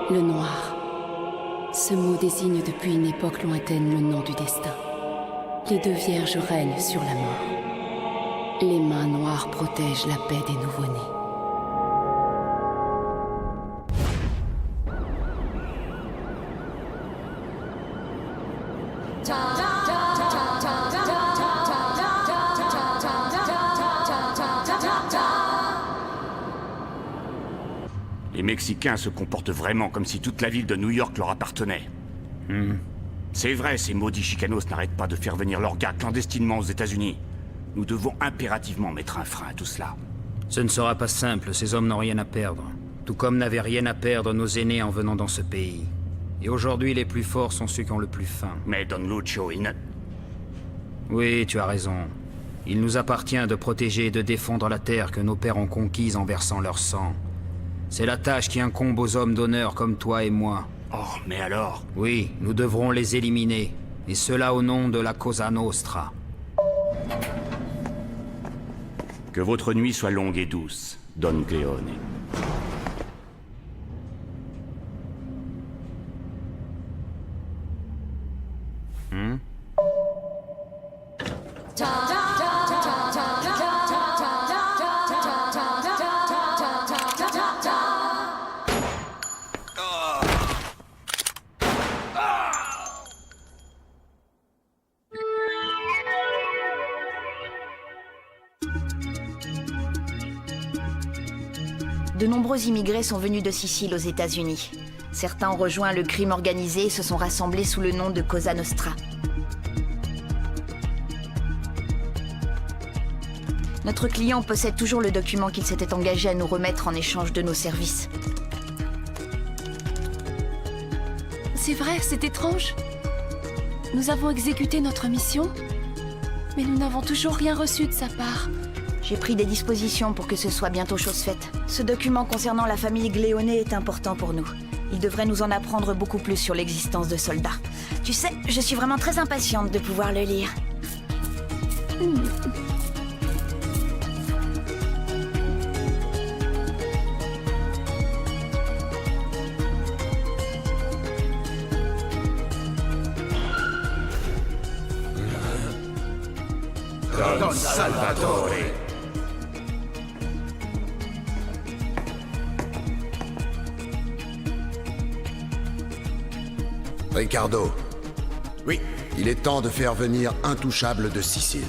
Le noir. Ce mot désigne depuis une époque lointaine le nom du destin. Les deux vierges règnent sur la mort. Les mains noires protègent la paix des nouveau-nés. Les Mexicains se comportent vraiment comme si toute la ville de New York leur appartenait. C'est vrai, ces maudits chicanos n'arrêtent pas de faire venir leurs gars clandestinement aux États-Unis. Nous devons impérativement mettre un frein à tout cela. Ce ne sera pas simple, ces hommes n'ont rien à perdre. Tout comme n'avaient rien à perdre nos aînés en venant dans ce pays. Et aujourd'hui, les plus forts sont ceux qui ont le plus faim. Mais Don Lucio, il ne... Oui, tu as raison. Il nous appartient de protéger et de défendre la terre que nos pères ont conquise en versant leur sang. C'est la tâche qui incombe aux hommes d'honneur comme toi et moi. Oh, mais alors... Oui, nous devrons les éliminer. Et cela au nom de la Cosa Nostra. Que votre nuit soit longue et douce, Don Cleone. De nombreux immigrés sont venus de Sicile aux États-Unis. Certains ont rejoint le crime organisé et se sont rassemblés sous le nom de Cosa Nostra. Notre client possède toujours le document qu'il s'était engagé à nous remettre en échange de nos services. C'est vrai, c'est étrange. Nous avons exécuté notre mission, mais nous n'avons toujours rien reçu de sa part. J'ai pris des dispositions pour que ce soit bientôt chose faite. Ce document concernant la famille Gleone est important pour nous. Il devrait nous en apprendre beaucoup plus sur l'existence de soldats. Tu sais, je suis vraiment très impatiente de pouvoir le lire. Don Salvatore. Ricardo. Oui. Il est temps de faire venir Intouchable de Sicile.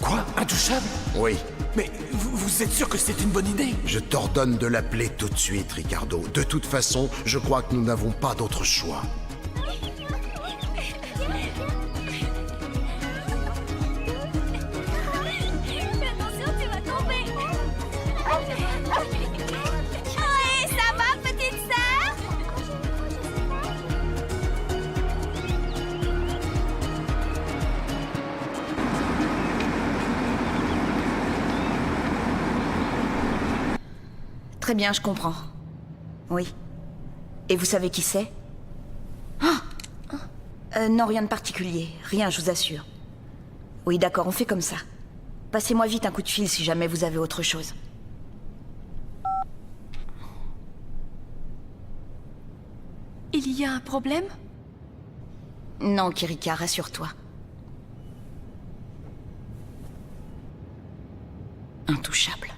Quoi? Intouchable? Oui. Mais vous êtes sûr que c'est une bonne idée? Je t'ordonne de l'appeler tout de suite, Ricardo. De toute façon, je crois que nous n'avons pas d'autre choix. Attention, tu vas tomber. Ouais, ça va, petite sœur? Très bien, je comprends. Oui. Et vous savez qui c'est? Non, rien de particulier. Rien, je vous assure. Oui, d'accord, on fait comme ça. Passez-moi vite un coup de fil si jamais vous avez autre chose. Il y a un problème? Non, Kirika, rassure-toi. Intouchable.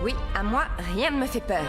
Oui, à moi, rien ne me fait peur.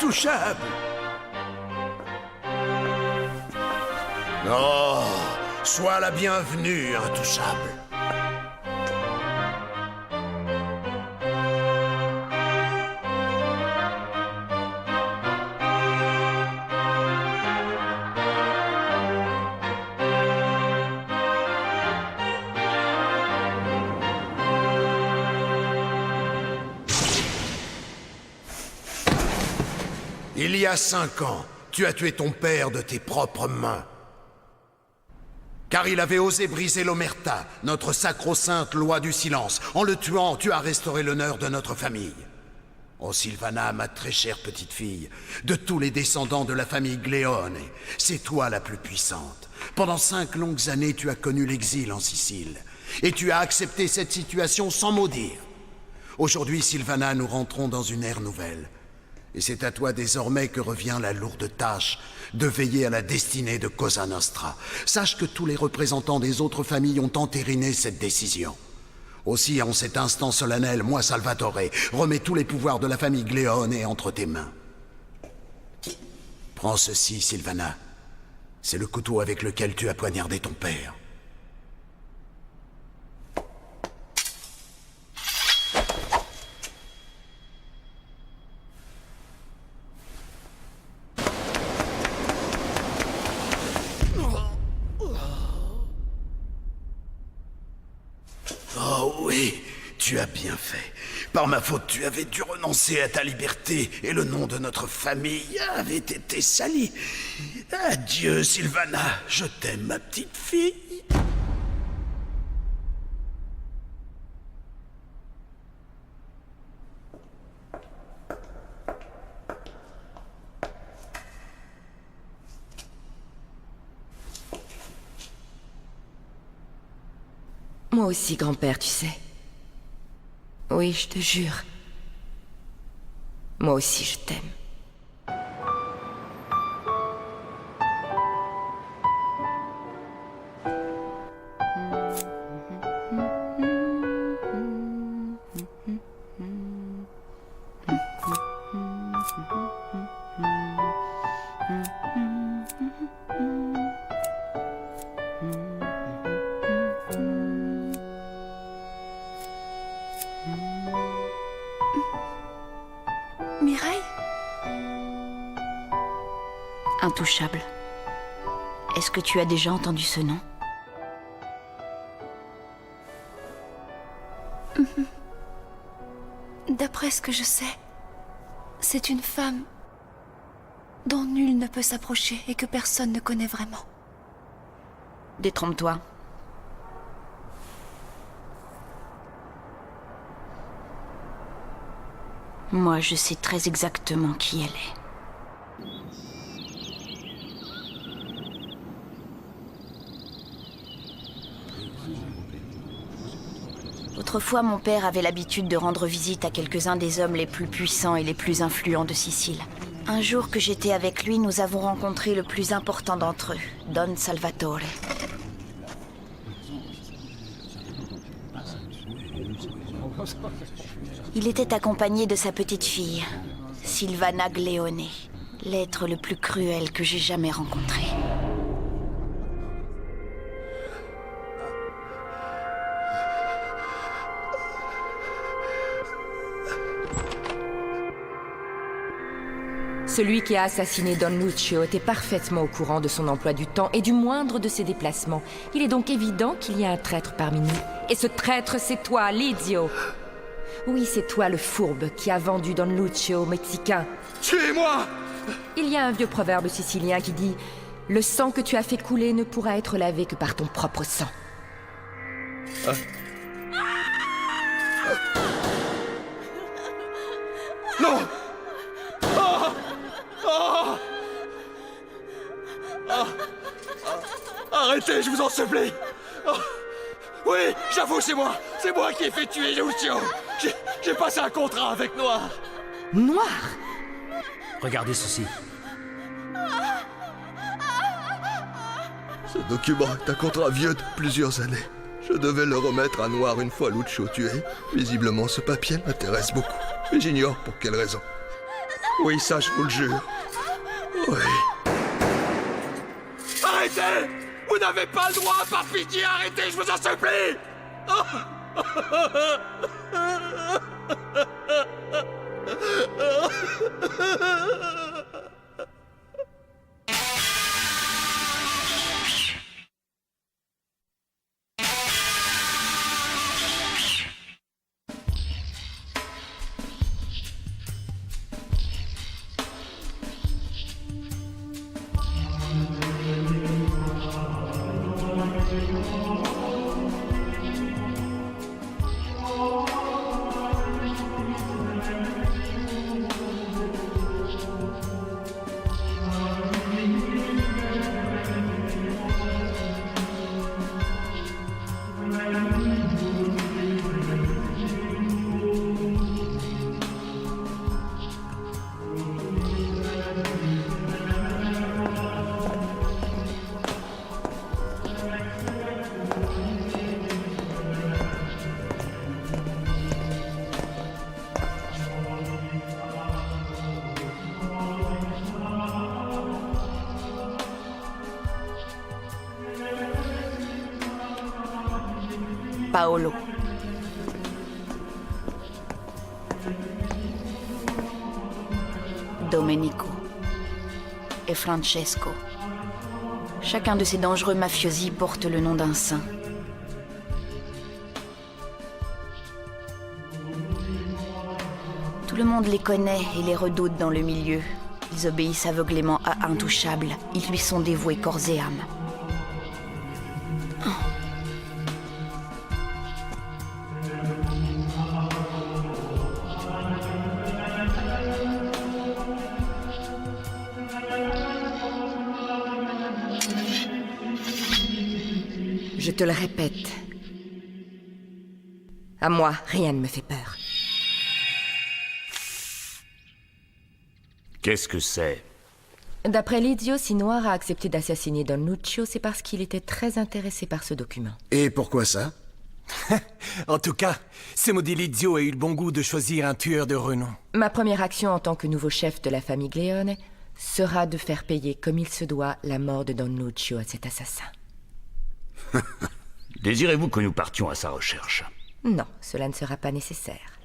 Intouchable! Oh, sois la bienvenue, Intouchable. Il y a 5 ans, tu as tué ton père de tes propres mains. Car il avait osé briser l'Omerta, notre sacro-sainte loi du silence. En le tuant, tu as restauré l'honneur de notre famille. Oh Sylvana, ma très chère petite fille, de tous les descendants de la famille Gléone, c'est toi la plus puissante. Pendant 5 longues années, tu as connu l'exil en Sicile. Et tu as accepté cette situation sans mot dire. Aujourd'hui, Sylvana, nous rentrons dans une ère nouvelle. Et c'est à toi désormais que revient la lourde tâche de veiller à la destinée de Cosa Nostra. Sache que tous les représentants des autres familles ont entériné cette décision. Aussi, en cet instant solennel, moi, Salvatore, remets tous les pouvoirs de la famille Gléone entre tes mains. Prends ceci, Sylvana. C'est le couteau avec lequel tu as poignardé ton père. Tu as bien fait. Par ma faute, tu avais dû renoncer à ta liberté et le nom de notre famille avait été sali. Adieu, Sylvana. Je t'aime, ma petite fille. Moi aussi, grand-père, tu sais. Oui, je te jure. Moi aussi, je t'aime. Mireille? Intouchable. Est-ce que tu as déjà entendu ce nom? D'après ce que je sais, c'est une femme dont nul ne peut s'approcher et que personne ne connaît vraiment. Détrompe-toi. Moi, je sais très exactement qui elle est. Autrefois, mon père avait l'habitude de rendre visite à quelques-uns des hommes les plus puissants et les plus influents de Sicile. Un jour que j'étais avec lui, nous avons rencontré le plus important d'entre eux, Don Salvatore. Il était accompagné de sa petite fille, Sylvana Gléone, l'être le plus cruel que j'ai jamais rencontré. Celui qui a assassiné Don Lucio était parfaitement au courant de son emploi du temps et du moindre de ses déplacements. Il est donc évident qu'il y a un traître parmi nous. Et ce traître, c'est toi, l'idiot. Oui, c'est toi le fourbe qui a vendu Don Lucio aux Mexicains. Tuez-moi! Il y a un vieux proverbe sicilien qui dit « Le sang que tu as fait couler ne pourra être lavé que par ton propre sang. » Non! Arrêtez, je vous en supplie! Oui, j'avoue, c'est moi! C'est moi qui ai fait tuer Lucio! J'ai passé un contrat avec Noir! Noir? Regardez ceci. Ce document est un contrat vieux de plusieurs années. Je devais le remettre à Noir une fois Lucio tué. Visiblement, ce papier m'intéresse beaucoup. Mais j'ignore pour quelle raison. Oui, ça, je vous le jure. Oui. Arrêtez! Vous n'avez pas le droit, par pitié, arrêtez, je vous en supplie! Paolo. Domenico. Et Francesco. Chacun de ces dangereux mafiosi porte le nom d'un saint. Tout le monde les connaît et les redoute dans le milieu. Ils obéissent aveuglément à Intouchable. Ils lui sont dévoués corps et âme. Je te le répète. À moi, rien ne me fait peur. Qu'est-ce que c'est? D'après Lizio, si Noir a accepté d'assassiner Don Lucio, c'est parce qu'il était très intéressé par ce document. Et pourquoi ça? En tout cas, ce maudit Lizio a eu le bon goût de choisir un tueur de renom. Ma première action en tant que nouveau chef de la famille Gleone sera de faire payer comme il se doit la mort de Don Lucio à cet assassin. Désirez-vous que nous partions à sa recherche? Non, cela ne sera pas nécessaire.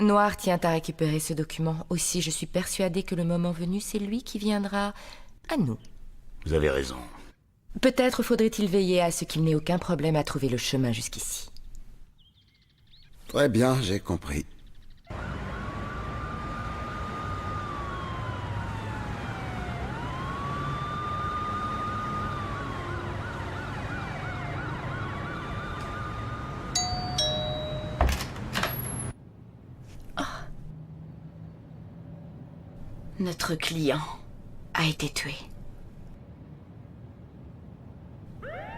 Noir tient à récupérer ce document. Aussi, je suis persuadée que le moment venu, c'est lui qui viendra à nous. Vous avez raison. Peut-être faudrait-il veiller à ce qu'il n'ait aucun problème à trouver le chemin jusqu'ici. Très bien, j'ai compris. Notre client a été tué.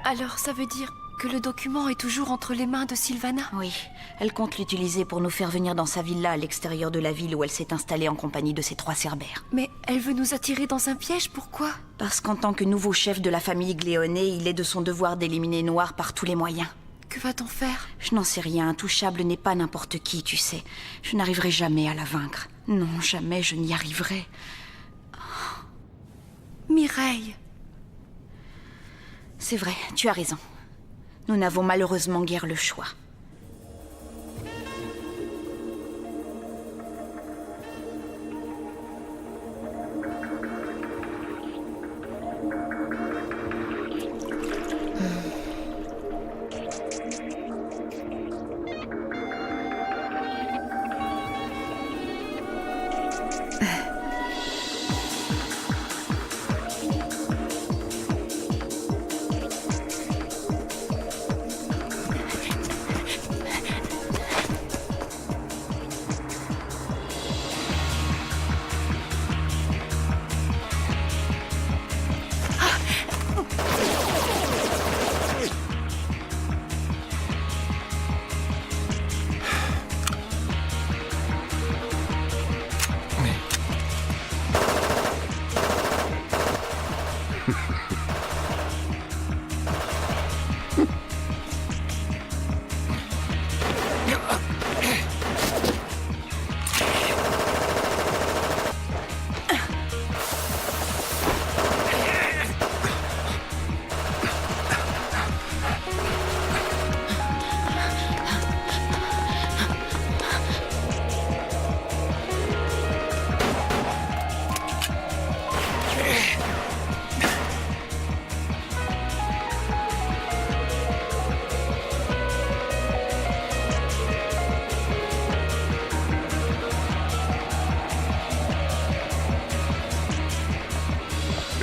Alors ça veut dire que le document est toujours entre les mains de Sylvana? Oui, elle compte l'utiliser pour nous faire venir dans sa villa à l'extérieur de la ville où elle s'est installée en compagnie de ses 3 cerbères. Mais elle veut nous attirer dans un piège, pourquoi? Parce qu'en tant que nouveau chef de la famille Gleone, il est de son devoir d'éliminer Noir par tous les moyens. Que va-t-on faire? Je n'en sais rien, Intouchable n'est pas n'importe qui, tu sais. Je n'arriverai jamais à la vaincre. Non, jamais je n'y arriverai. Mireille. C'est vrai, tu as raison. Nous n'avons malheureusement guère le choix.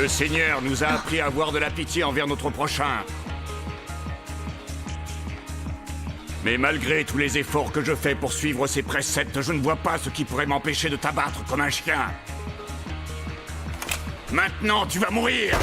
Le Seigneur nous a appris à avoir de la pitié envers notre prochain. Mais malgré tous les efforts que je fais pour suivre ces préceptes, je ne vois pas ce qui pourrait m'empêcher de t'abattre comme un chien. Maintenant, tu vas mourir!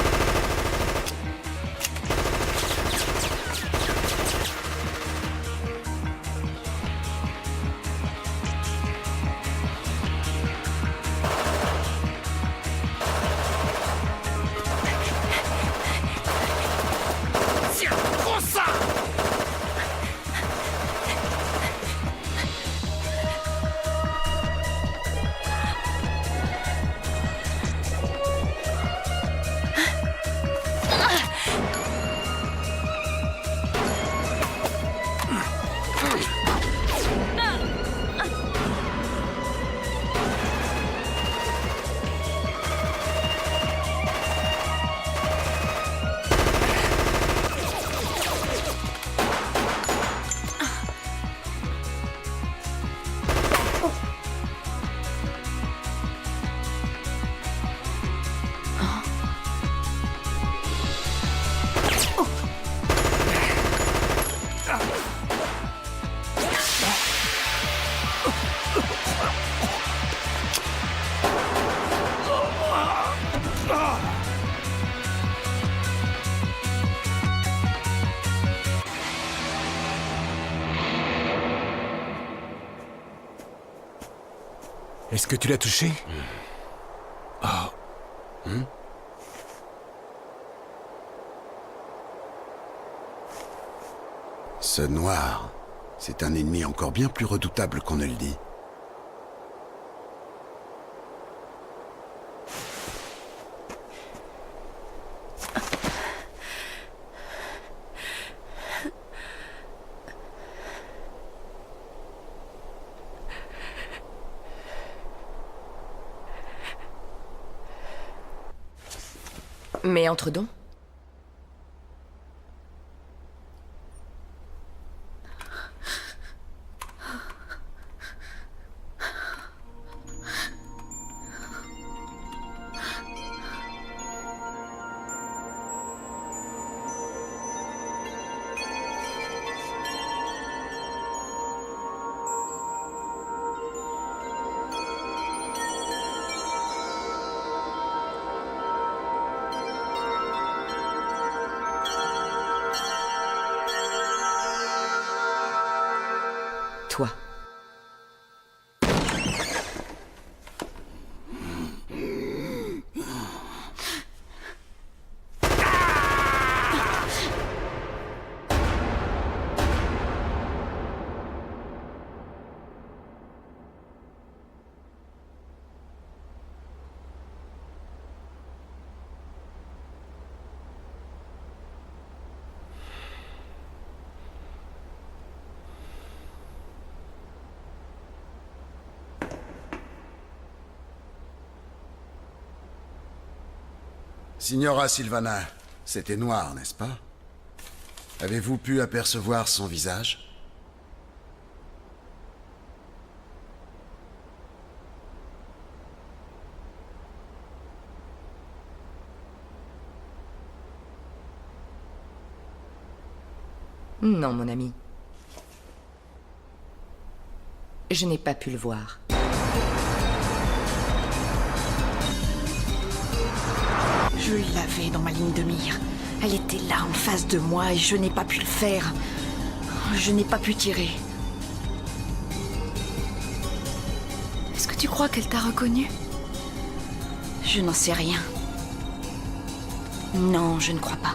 Est-ce que tu l'as touché? Oh. Ce noir, c'est un ennemi encore bien plus redoutable qu'on ne le dit. Mais entre donc. Toi. Signora Sylvana, c'était noir, n'est-ce pas? Avez-vous pu apercevoir son visage? Non, mon ami. Je n'ai pas pu le voir. Je l'avais dans ma ligne de mire. Elle était là, en face de moi, et je n'ai pas pu le faire. Je n'ai pas pu tirer. Est-ce que tu crois qu'elle t'a reconnu? Je n'en sais rien. Non, je ne crois pas.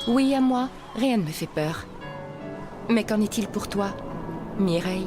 Oui, à moi, rien ne me fait peur. Mais qu'en est-il pour toi, Mireille?